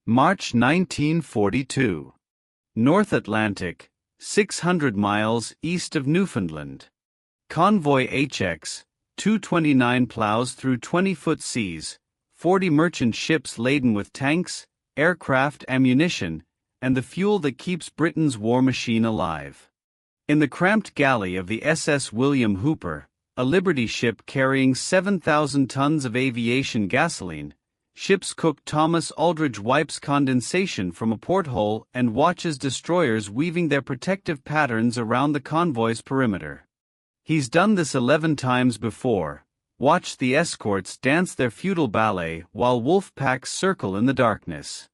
March 1942. North Atlantic, 600 miles east of Newfoundland. Convoy HX, 229 plows through 20-foot seas, 40 merchant ships laden with tanks, aircraft, ammunition, and the fuel that keeps Britain's war machine alive. In the cramped galley of the SS William Hooper, a Liberty ship carrying 7,000 tons of aviation gasoline, ship's cook Thomas Aldridge wipes condensation from a porthole and watches destroyers weaving their protective patterns around the convoy's perimeter. He's done this 11 times before, watched the escorts dance their feudal ballet while wolf packs circle in the darkness.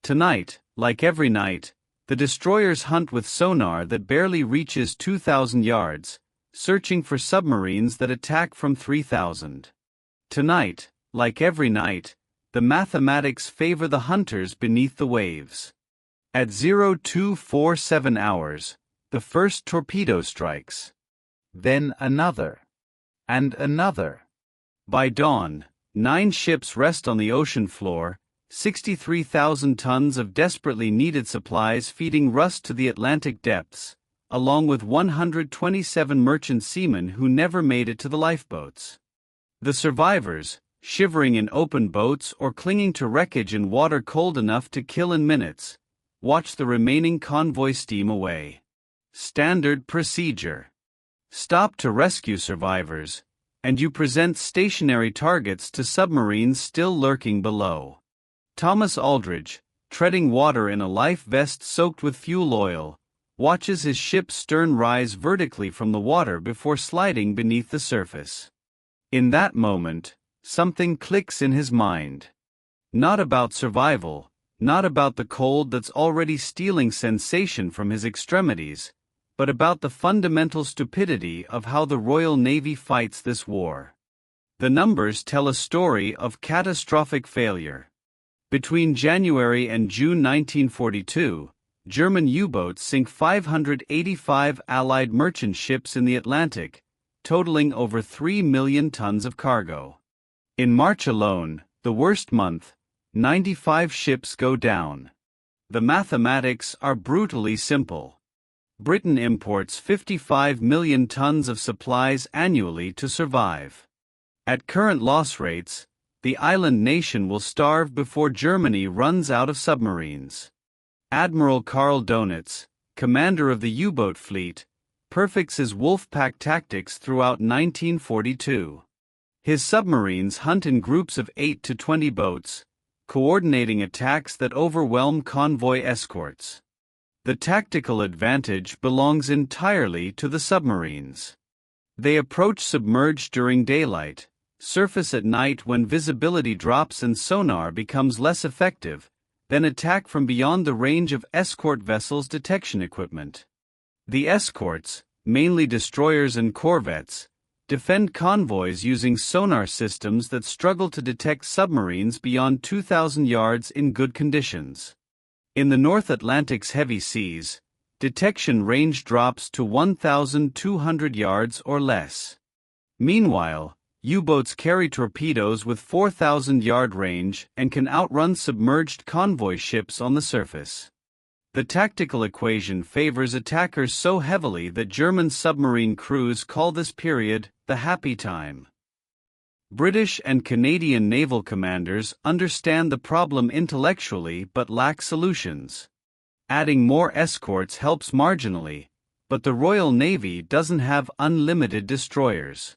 Tonight, like every night, the destroyers hunt with sonar that barely reaches 2,000 yards, searching for submarines that attack from 3,000. Tonight, like every night, the mathematics favor the hunters beneath the waves. At 0247 hours, the first torpedo strikes. Then another. And another. By dawn, 9 ships rest on the ocean floor, 63,000 tons of desperately needed supplies feeding rust to the Atlantic depths, along with 127 merchant seamen who never made it to the lifeboats. The survivors, shivering in open boats or clinging to wreckage in water cold enough to kill in minutes, watch the remaining convoy steam away. Standard procedure. Stop to rescue survivors, and you present stationary targets to submarines still lurking below. Thomas Aldridge, treading water in a life vest soaked with fuel oil, watches his ship's stern rise vertically from the water before sliding beneath the surface. In that moment, something clicks in his mind. Not about survival, not about the cold that's already stealing sensation from his extremities, but about the fundamental stupidity of how the Royal Navy fights this war. The numbers tell a story of catastrophic failure. Between January and June 1942, German U-boats sink 585 Allied merchant ships in the Atlantic, totaling over 3 million tons of cargo. In March alone, the worst month, 95 ships go down. The mathematics are brutally simple. Britain imports 55 million tons of supplies annually to survive. At current loss rates, the island nation will starve before Germany runs out of submarines. Admiral Karl Donitz, commander of the U-boat fleet, perfects his wolf-pack tactics throughout 1942. His submarines hunt in groups of 8 to 20 boats, coordinating attacks that overwhelm convoy escorts. The tactical advantage belongs entirely to the submarines. They approach submerged during daylight, surface at night when visibility drops and sonar becomes less effective, then attack from beyond the range of escort vessels' detection equipment. The escorts, mainly destroyers and corvettes, defend convoys using sonar systems that struggle to detect submarines beyond 2,000 yards in good conditions. In the North Atlantic's heavy seas, detection range drops to 1,200 yards or less. Meanwhile, U-boats carry torpedoes with 4,000-yard range and can outrun submerged convoy ships on the surface. The tactical equation favors attackers so heavily that German submarine crews call this period the happy time. British and Canadian naval commanders understand the problem intellectually but lack solutions. Adding more escorts helps marginally, but the Royal Navy doesn't have unlimited destroyers.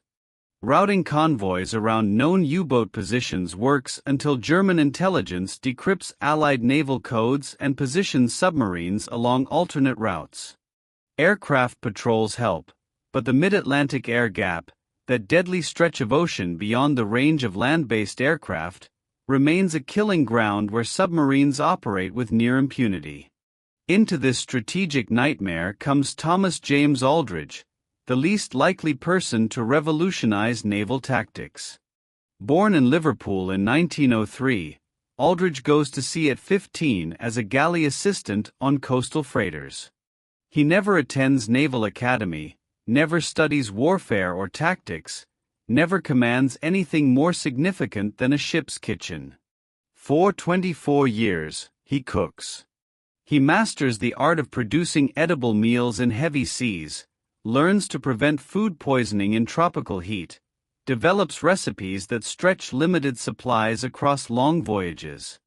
Routing convoys around known U-boat positions works until German intelligence decrypts Allied naval codes and positions submarines along alternate routes. Aircraft patrols help, but the mid-Atlantic air gap, that deadly stretch of ocean beyond the range of land-based aircraft, remains a killing ground where submarines operate with near impunity. Into this strategic nightmare comes Thomas James Aldridge, the least likely person to revolutionize naval tactics. Born in Liverpool in 1903, Aldridge goes to sea at 15 as a galley assistant on coastal freighters. He never attends Naval Academy, never studies warfare or tactics, never commands anything more significant than a ship's kitchen. For 24 years, He cooks. He masters the art of producing edible meals in heavy seas, learns to prevent food poisoning in tropical heat, develops recipes that stretch limited supplies across long voyages.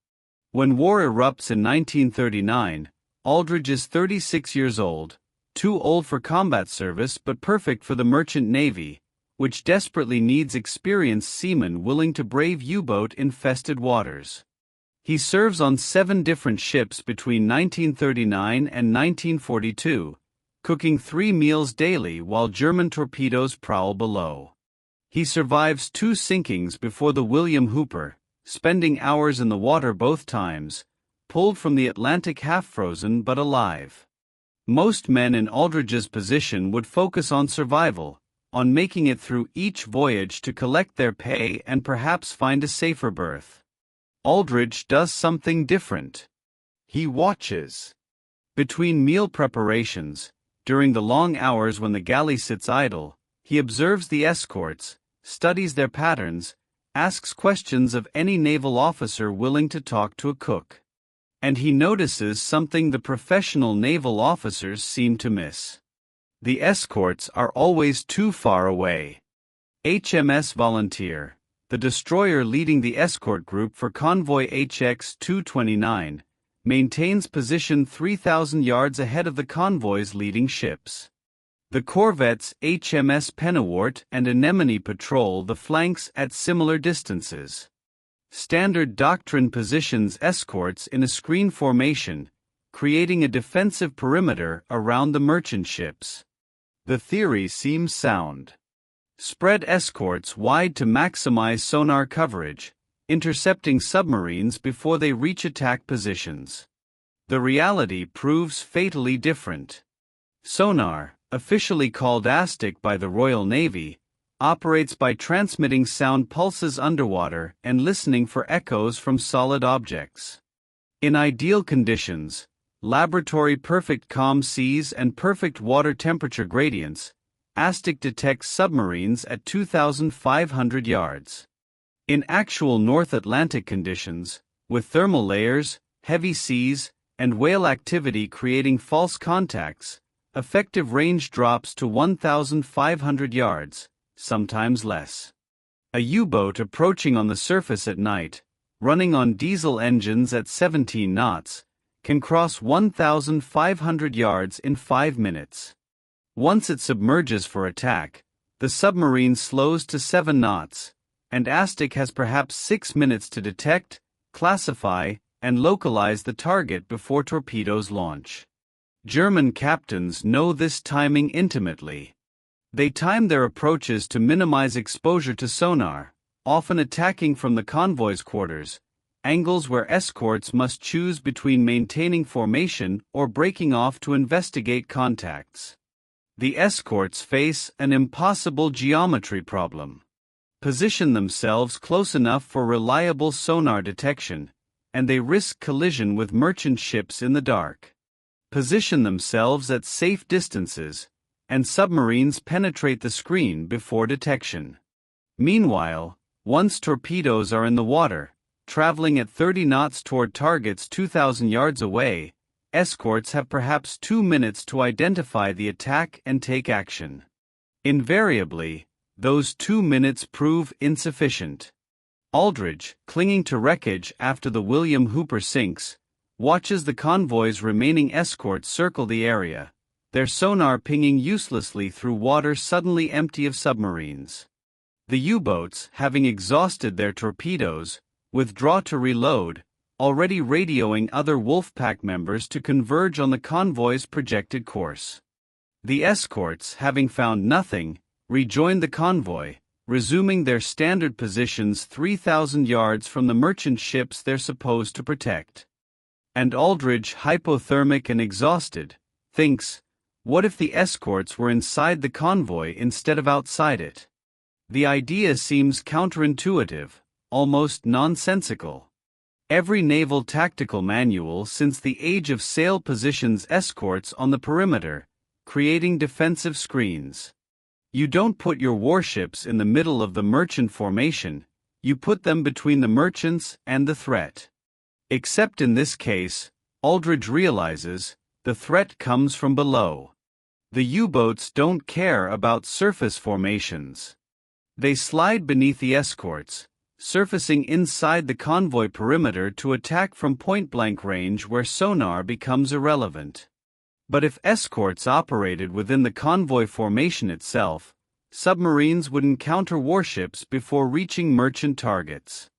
When war erupts in 1939, Aldridge is 36 years old, too old for combat service but perfect for the merchant navy, which desperately needs experienced seamen willing to brave U-boat-infested waters. He serves on 7 different ships between 1939 and 1942, cooking 3 meals daily while German torpedoes prowl below. He survives 2 sinkings before the William Hooper, spending hours in the water both times, pulled from the Atlantic half-frozen but alive. Most men in Aldridge's position would focus on survival, on making it through each voyage to collect their pay and perhaps find a safer berth. Aldridge does something different. He watches. Between meal preparations, during the long hours when the galley sits idle, he observes the escorts, studies their patterns, asks questions of any naval officer willing to talk to a cook. And he notices something the professional naval officers seem to miss. The escorts are always too far away. HMS Volunteer, the destroyer leading the escort group for convoy HX-229, maintains position 3,000 yards ahead of the convoy's leading ships. The corvettes HMS Pennywort and Anemone patrol the flanks at similar distances. Standard doctrine positions escorts in a screen formation, creating a defensive perimeter around the merchant ships. The theory seems sound. Spread escorts wide to maximize sonar coverage, intercepting submarines before they reach attack positions. The reality proves fatally different. Sonar, officially called ASTIC by the Royal Navy, operates by transmitting sound pulses underwater and listening for echoes from solid objects. In ideal conditions, laboratory perfect calm seas and perfect water temperature gradients, ASTIC detects submarines at 2,500 yards. In actual North Atlantic conditions, with thermal layers, heavy seas, and whale activity creating false contacts, effective range drops to 1,500 yards, sometimes less. A U-boat approaching on the surface at night, running on diesel engines at 17 knots, can cross 1,500 yards in 5 minutes. Once it submerges for attack, the submarine slows to 7 knots, and ASTIC has perhaps 6 minutes to detect, classify, and localize the target before torpedoes launch. German captains know this timing intimately. They time their approaches to minimize exposure to sonar, often attacking from the convoy's quarters, angles where escorts must choose between maintaining formation or breaking off to investigate contacts. The escorts face an impossible geometry problem. Position themselves close enough for reliable sonar detection, and they risk collision with merchant ships in the dark. Position themselves at safe distances, and submarines penetrate the screen before detection. Meanwhile, once torpedoes are in the water, traveling at 30 knots toward targets 2,000 yards away, escorts have perhaps 2 minutes to identify the attack and take action. Invariably, those 2 minutes prove insufficient. Aldridge, clinging to wreckage after the William Hooper sinks, watches the convoy's remaining escorts circle the area, their sonar pinging uselessly through water suddenly empty of submarines. The U-boats, having exhausted their torpedoes, withdraw to reload, already radioing other Wolfpack members to converge on the convoy's projected course. The escorts, having found nothing, rejoin the convoy, resuming their standard positions 3,000 yards from the merchant ships they're supposed to protect. And Aldridge, hypothermic and exhausted, thinks, what if the escorts were inside the convoy instead of outside it? The idea seems counterintuitive, almost nonsensical. Every naval tactical manual since the age of sail positions escorts on the perimeter, creating defensive screens. You don't put your warships in the middle of the merchant formation, you put them between the merchants and the threat. Except in this case, Aldridge realizes, the threat comes from below. The U-boats don't care about surface formations. They slide beneath the escorts, surfacing inside the convoy perimeter to attack from point-blank range where sonar becomes irrelevant. But if escorts operated within the convoy formation itself, submarines would encounter warships before reaching merchant targets.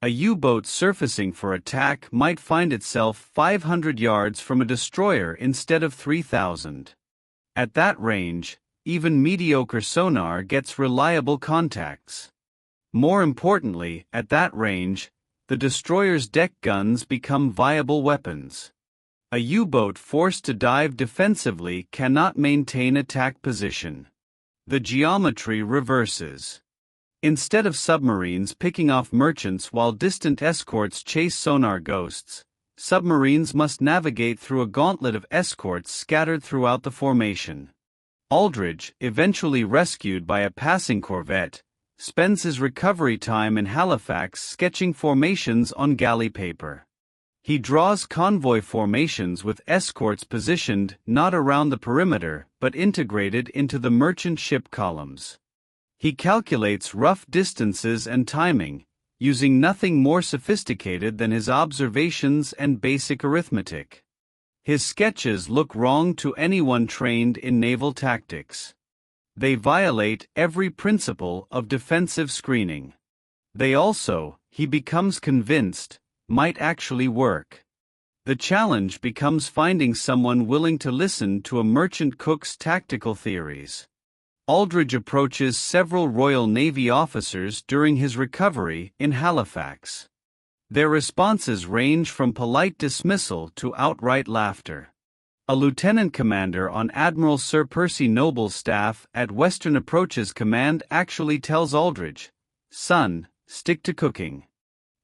A U-boat surfacing for attack might find itself 500 yards from a destroyer instead of 3,000. At that range, even mediocre sonar gets reliable contacts. More importantly, at that range, the destroyer's deck guns become viable weapons. A U-boat forced to dive defensively cannot maintain attack position. The geometry reverses. Instead of submarines picking off merchants while distant escorts chase sonar ghosts, submarines must navigate through a gauntlet of escorts scattered throughout the formation. Aldridge, eventually rescued by a passing corvette, spends his recovery time in Halifax sketching formations on galley paper. He draws convoy formations with escorts positioned not around the perimeter but integrated into the merchant ship columns. He calculates rough distances and timing, using nothing more sophisticated than his observations and basic arithmetic. His sketches look wrong to anyone trained in naval tactics. They violate every principle of defensive screening. They also, he becomes convinced, might actually work. The challenge becomes finding someone willing to listen to a merchant cook's tactical theories. Aldridge approaches several Royal Navy officers during his recovery in Halifax. Their responses range from polite dismissal to outright laughter. A lieutenant commander on Admiral Sir Percy Noble's staff at Western Approaches Command actually tells Aldridge, "Son, stick to cooking.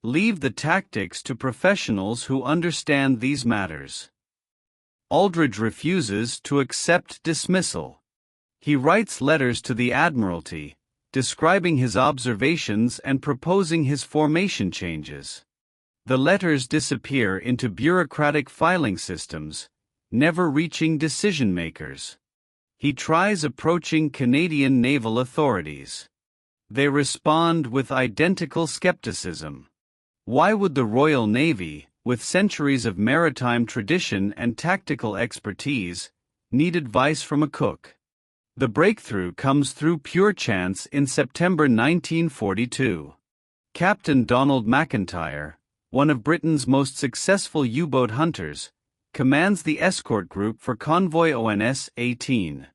Leave the tactics to professionals who understand these matters." Aldridge refuses to accept dismissal. He writes letters to the Admiralty, describing his observations and proposing his formation changes. The letters disappear into bureaucratic filing systems, never reaching decision-makers. He tries approaching Canadian naval authorities. They respond with identical skepticism. Why would the Royal Navy, with centuries of maritime tradition and tactical expertise, need advice from a cook? The breakthrough comes through pure chance in September 1942. Captain Donald MacIntyre, one of Britain's most successful U-boat hunters, commands the escort group for convoy ONS-18.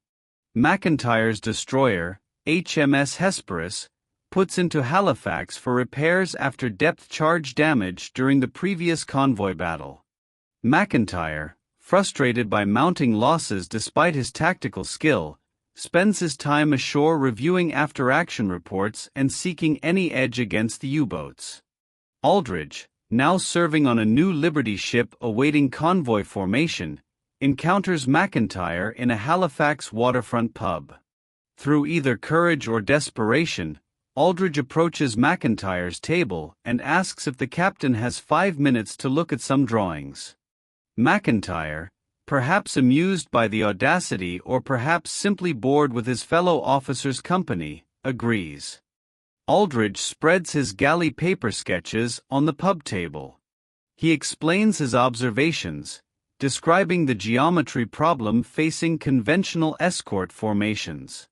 MacIntyre's destroyer, HMS Hesperus, puts into Halifax for repairs after depth charge damage during the previous convoy battle. MacIntyre, frustrated by mounting losses despite his tactical skill, spends his time ashore reviewing after-action reports and seeking any edge against the U-boats. Aldridge, now serving on a new Liberty ship awaiting convoy formation, encounters MacIntyre in a Halifax waterfront pub. Through either courage or desperation, Aldridge approaches MacIntyre's table and asks if the captain has 5 minutes to look at some drawings. MacIntyre, perhaps amused by the audacity or perhaps simply bored with his fellow officers' company, agrees. Aldridge spreads his galley paper sketches on the pub table. He explains his observations, describing the geometry problem facing conventional escort formations.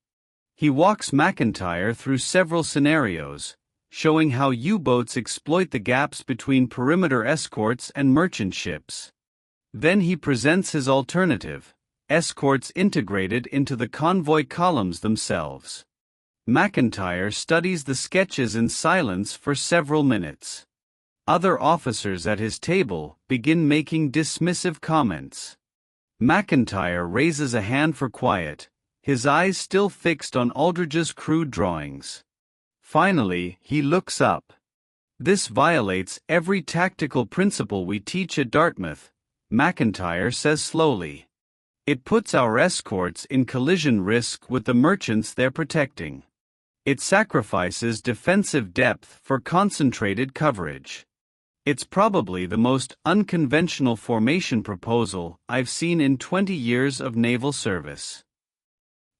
He walks MacIntyre through several scenarios, showing how U-boats exploit the gaps between perimeter escorts and merchant ships. Then he presents his alternative, escorts integrated into the convoy columns themselves. MacIntyre studies the sketches in silence for several minutes. Other officers at his table begin making dismissive comments. MacIntyre raises a hand for quiet, his eyes still fixed on Aldridge's crude drawings. Finally, he looks up. "This violates every tactical principle we teach at Dartmouth," MacIntyre says slowly. "It puts our escorts in collision risk with the merchants they're protecting. It sacrifices defensive depth for concentrated coverage. It's probably the most unconventional formation proposal I've seen in 20 years of naval service.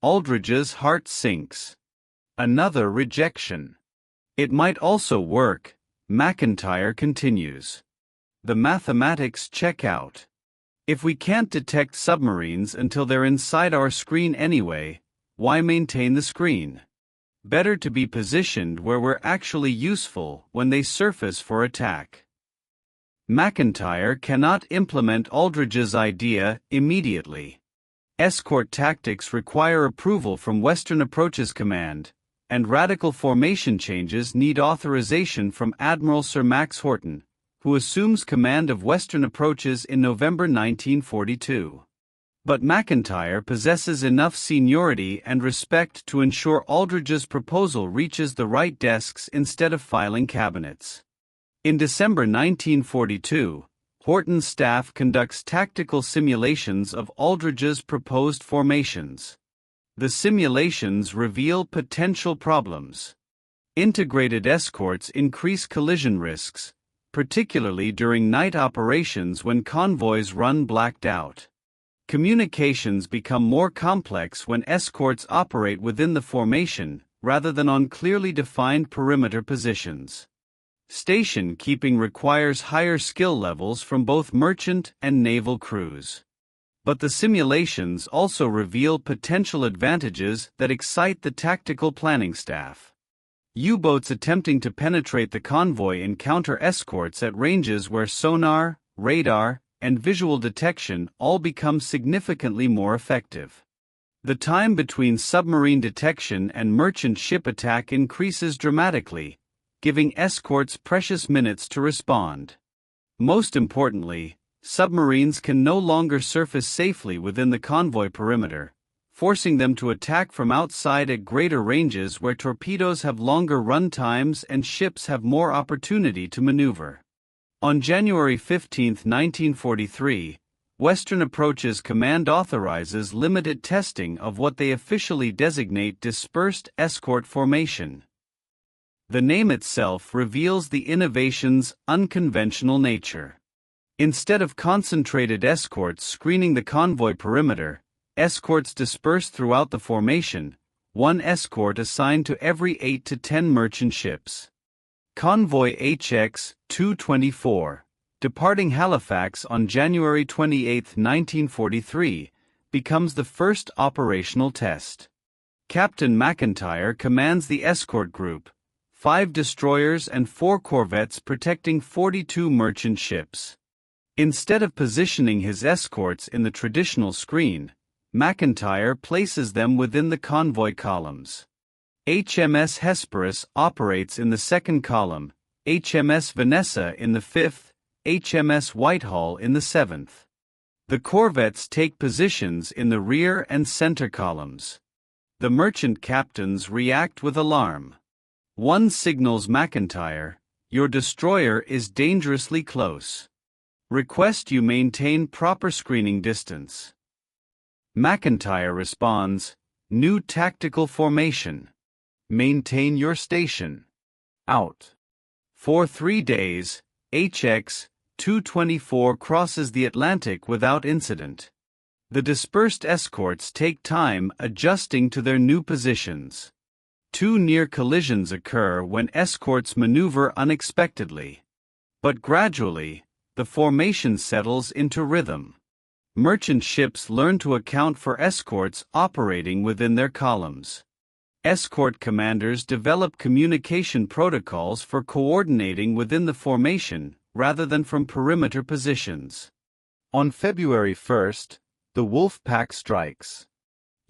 Aldridge's heart sinks. Another rejection. It might also work, MacIntyre continues. The mathematics check out. If we can't detect submarines until they're inside our screen anyway, why maintain the screen? Better to be positioned where we're actually useful when they surface for attack. MacIntyre cannot implement Aldridge's idea immediately. Escort tactics require approval from Western Approaches Command, and radical formation changes need authorization from Admiral Sir Max Horton, who assumes command of Western Approaches in November 1942. But MacIntyre possesses enough seniority and respect to ensure Aldridge's proposal reaches the right desks instead of filing cabinets. In December 1942, Horton's staff conducts tactical simulations of Aldridge's proposed formations. The simulations reveal potential problems. Integrated escorts increase collision risks, particularly during night operations when convoys run blacked out. Communications become more complex when escorts operate within the formation, rather than on clearly defined perimeter positions. Station keeping requires higher skill levels from both merchant and naval crews. But the simulations also reveal potential advantages that excite the tactical planning staff. U-boats attempting to penetrate the convoy encounter escorts at ranges where sonar, radar, and visual detection all become significantly more effective. The time between submarine detection and merchant ship attack increases dramatically, giving escorts precious minutes to respond. Most importantly, submarines can no longer surface safely within the convoy perimeter, forcing them to attack from outside at greater ranges where torpedoes have longer run times and ships have more opportunity to maneuver. On January 15, 1943, Western Approaches Command authorizes limited testing of what they officially designate dispersed escort formation. The name itself reveals the innovation's unconventional nature. Instead of concentrated escorts screening the convoy perimeter, escorts disperse throughout the formation, one escort assigned to every 8 to 10 merchant ships. Convoy HX-224, departing Halifax on January 28, 1943, becomes the first operational test. Captain MacIntyre commands the escort group, 5 destroyers and 4 corvettes protecting 42 merchant ships. Instead of positioning his escorts in the traditional screen, MacIntyre places them within the convoy columns. HMS Hesperus operates in the second column, HMS Vanessa in the fifth, HMS Whitehall in the seventh. The corvettes take positions in the rear and center columns. The merchant captains react with alarm. One signals MacIntyre, "Your destroyer is dangerously close. Request you maintain proper screening distance." MacIntyre responds, "New tactical formation. Maintain your station. Out." For 3 days, HX-224 crosses the Atlantic without incident. The dispersed escorts take time adjusting to their new positions. 2 near collisions occur when escorts maneuver unexpectedly. But gradually, the formation settles into rhythm. Merchant ships learn to account for escorts operating within their columns. Escort commanders develop communication protocols for coordinating within the formation rather than from perimeter positions. On February 1, the Wolf Pack strikes.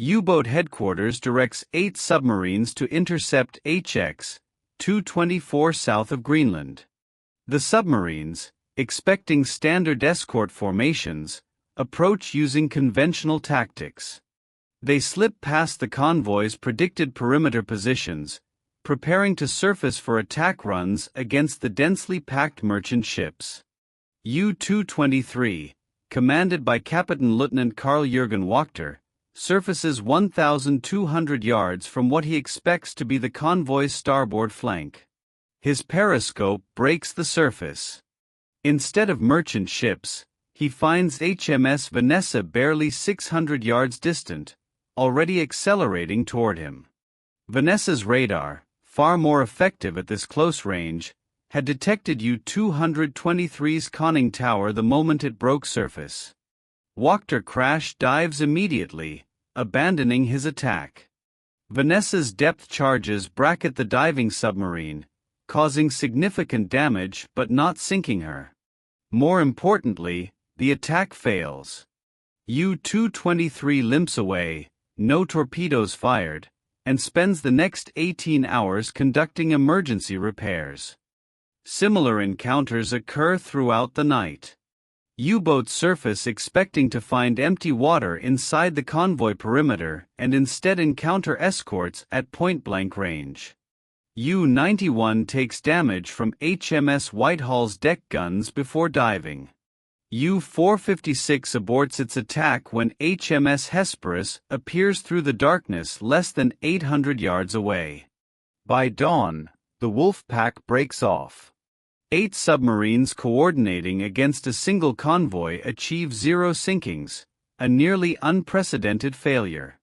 U-boat headquarters directs 8 submarines to intercept HX-224 south of Greenland. The submarines, expecting standard escort formations, approach using conventional tactics. They slip past the convoy's predicted perimeter positions, preparing to surface for attack runs against the densely packed merchant ships. U-223, commanded by Captain Lieutenant Carl-Jürgen Wachter, surfaces 1,200 yards from what he expects to be the convoy's starboard flank. His periscope breaks the surface. Instead of merchant ships, he finds HMS Vanessa barely 600 yards distant, already accelerating toward him. Vanessa's radar, far more effective at this close range, had detected U-223's conning tower the moment it broke surface. Wachter Crash dives immediately, abandoning his attack. Vanessa's depth charges bracket the diving submarine, causing significant damage but not sinking her. More importantly, the attack fails. U-223 limps away, no torpedoes fired, and spends the next 18 hours conducting emergency repairs. Similar encounters occur throughout the night. U-boats surface expecting to find empty water inside the convoy perimeter and instead encounter escorts at point-blank range. U-91 takes damage from HMS Whitehall's deck guns before diving. U-456 aborts its attack when HMS Hesperus appears through the darkness less than 800 yards away. By dawn, the wolf pack breaks off. 8 submarines coordinating against a single convoy achieve 0 sinkings, a nearly unprecedented failure.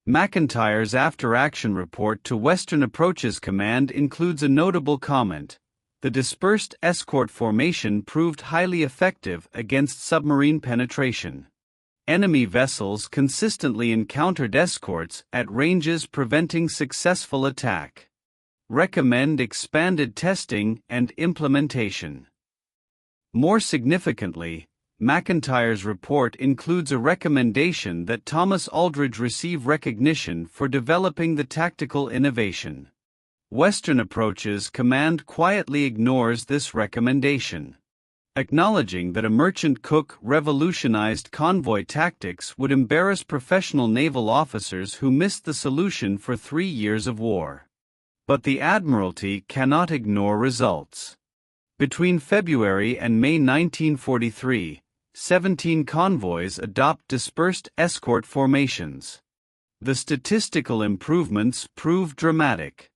MacIntyre's after-action report to Western Approaches Command includes a notable comment: the dispersed escort formation proved highly effective against submarine penetration. Enemy vessels consistently encountered escorts at ranges preventing successful attack. Recommend expanded testing and implementation. More significantly, MacIntyre's report includes a recommendation that Thomas Aldridge receive recognition for developing the tactical innovation. Western Approaches Command quietly ignores this recommendation. Acknowledging that a merchant cook revolutionized convoy tactics would embarrass professional naval officers who missed the solution for 3 years of war. But the Admiralty cannot ignore results. Between February and May 1943, 17 convoys adopt dispersed escort formations. The statistical improvements prove dramatic.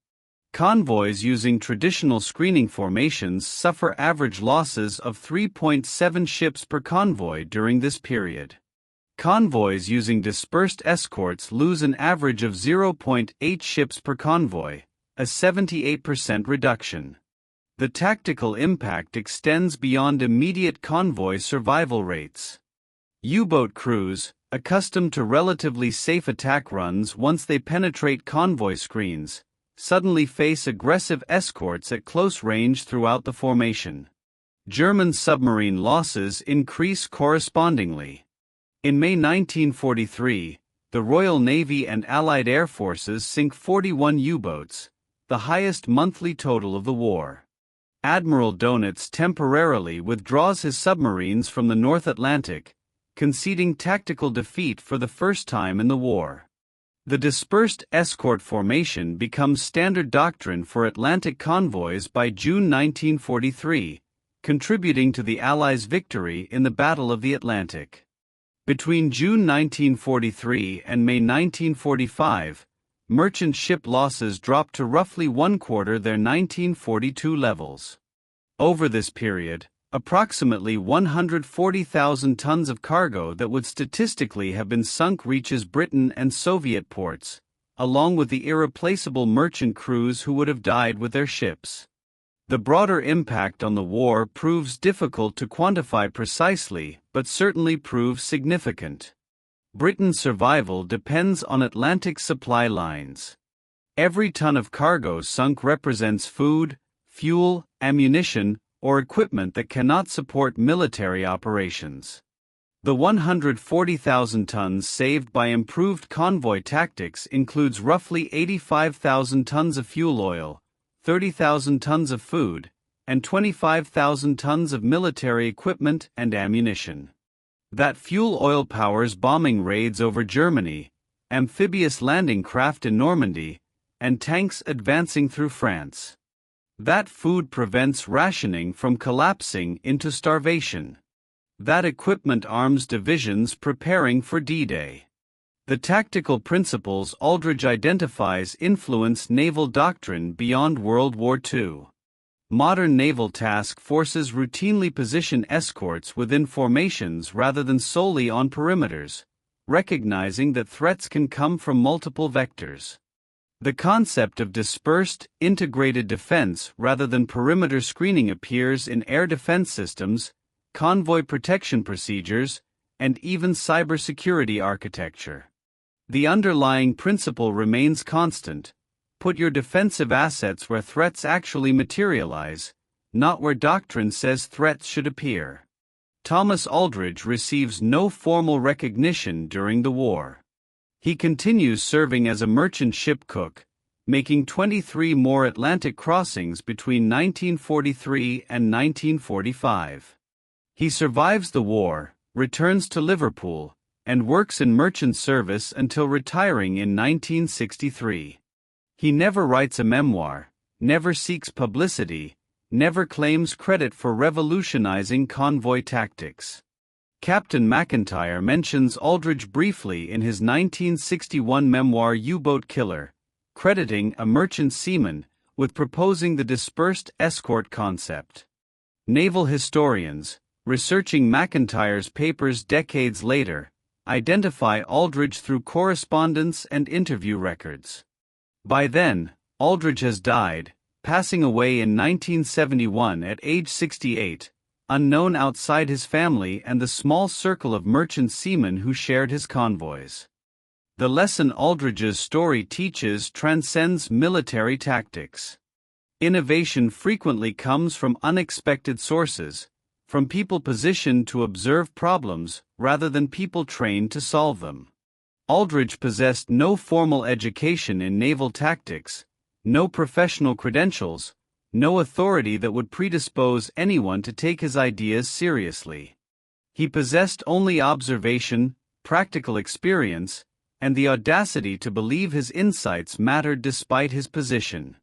Convoys using traditional screening formations suffer average losses of 3.7 ships per convoy during this period. Convoys using dispersed escorts lose an average of 0.8 ships per convoy, a 78% reduction. The tactical impact extends beyond immediate convoy survival rates. U-boat crews, accustomed to relatively safe attack runs once they penetrate convoy screens, suddenly face aggressive escorts at close range throughout the formation. German submarine losses increase correspondingly. In May 1943, the Royal Navy and Allied Air Forces sink 41 U-boats, the highest monthly total of the war. Admiral Donitz temporarily withdraws his submarines from the North Atlantic, conceding tactical defeat for the first time in the war. The dispersed escort formation becomes standard doctrine for Atlantic convoys by June 1943, contributing to the Allies' victory in the Battle of the Atlantic. Between June 1943 and May 1945, merchant ship losses dropped to roughly one-quarter their 1942 levels. Over this period, approximately 140,000 tons of cargo that would statistically have been sunk reaches Britain and Soviet ports, along with the irreplaceable merchant crews who would have died with their ships. The broader impact on the war proves difficult to quantify precisely, but certainly proves significant. Britain's survival depends on Atlantic supply lines. Every ton of cargo sunk represents food, fuel, ammunition, or equipment that cannot support military operations. The 140,000 tons saved by improved convoy tactics includes roughly 85,000 tons of fuel oil, 30,000 tons of food, and 25,000 tons of military equipment and ammunition. That fuel oil powers bombing raids over Germany, amphibious landing craft in Normandy, and tanks advancing through France. That food prevents rationing from collapsing into starvation. That equipment arms divisions preparing for D-Day. The tactical principles Aldridge identifies influence naval doctrine beyond World War II. Modern naval task forces routinely position escorts within formations rather than solely on perimeters, recognizing that threats can come from multiple vectors. The concept of dispersed, integrated defense rather than perimeter screening appears in air defense systems, convoy protection procedures, and even cybersecurity architecture. The underlying principle remains constant: put your defensive assets where threats actually materialize, not where doctrine says threats should appear. Thomas Aldridge receives no formal recognition during the war. He continues serving as a merchant ship cook, making 23 more Atlantic crossings between 1943 and 1945. He survives the war, returns to Liverpool, and works in merchant service until retiring in 1963. He never writes a memoir, never seeks publicity, never claims credit for revolutionizing convoy tactics. Captain MacIntyre mentions Aldridge briefly in his 1961 memoir U-Boat Killer, crediting a merchant seaman with proposing the dispersed escort concept. Naval historians, researching MacIntyre's papers decades later, identify Aldridge through correspondence and interview records. By then, Aldridge has died, passing away in 1971 at age 68, unknown outside his family and the small circle of merchant seamen who shared his convoys. The lesson Aldridge's story teaches transcends military tactics. Innovation frequently comes from unexpected sources, from people positioned to observe problems rather than people trained to solve them. Aldridge possessed no formal education in naval tactics, no professional credentials, no authority that would predispose anyone to take his ideas seriously. He possessed only observation, practical experience, and the audacity to believe his insights mattered despite his position.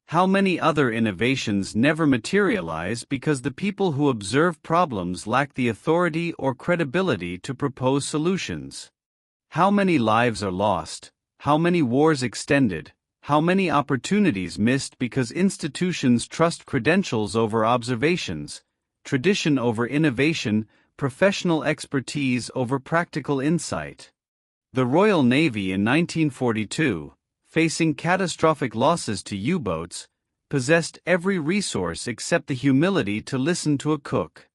How many other innovations never materialize because the people who observe problems lack the authority or credibility to propose solutions? How many lives are lost? How many wars extended? How many opportunities missed because institutions trust credentials over observations, tradition over innovation, professional expertise over practical insight? The Royal Navy in 1942, facing catastrophic losses to U-boats, possessed every resource except the humility to listen to a cook.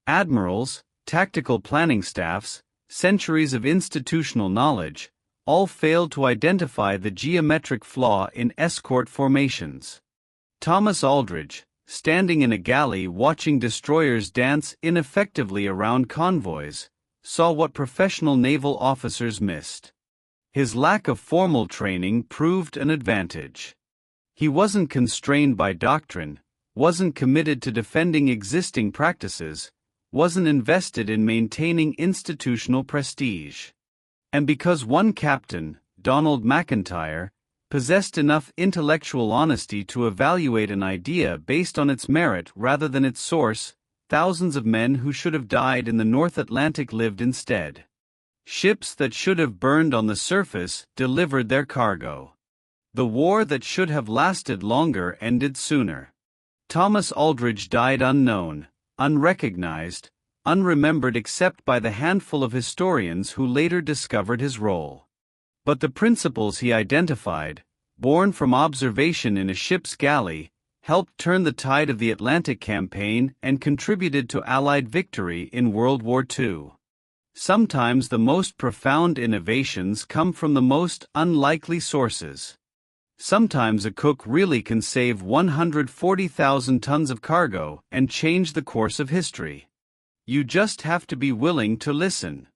Admirals, tactical planning staffs, centuries of institutional knowledge, all failed to identify the geometric flaw in escort formations. Thomas Aldridge, standing in a galley watching destroyers dance ineffectively around convoys, saw what professional naval officers missed. His lack of formal training proved an advantage. He wasn't constrained by doctrine, wasn't committed to defending existing practices, wasn't invested in maintaining institutional prestige. And because one captain, Donald MacIntyre, possessed enough intellectual honesty to evaluate an idea based on its merit rather than its source, thousands of men who should have died in the North Atlantic lived instead. Ships that should have burned on the surface delivered their cargo. The war that should have lasted longer ended sooner. Thomas Aldridge died unknown, unrecognized, unremembered except by the handful of historians who later discovered his role. But the principles he identified, born from observation in a ship's galley, helped turn the tide of the Atlantic campaign and contributed to Allied victory in World War II. Sometimes the most profound innovations come from the most unlikely sources. Sometimes a cook really can save 140,000 tons of cargo and change the course of history. You just have to be willing to listen.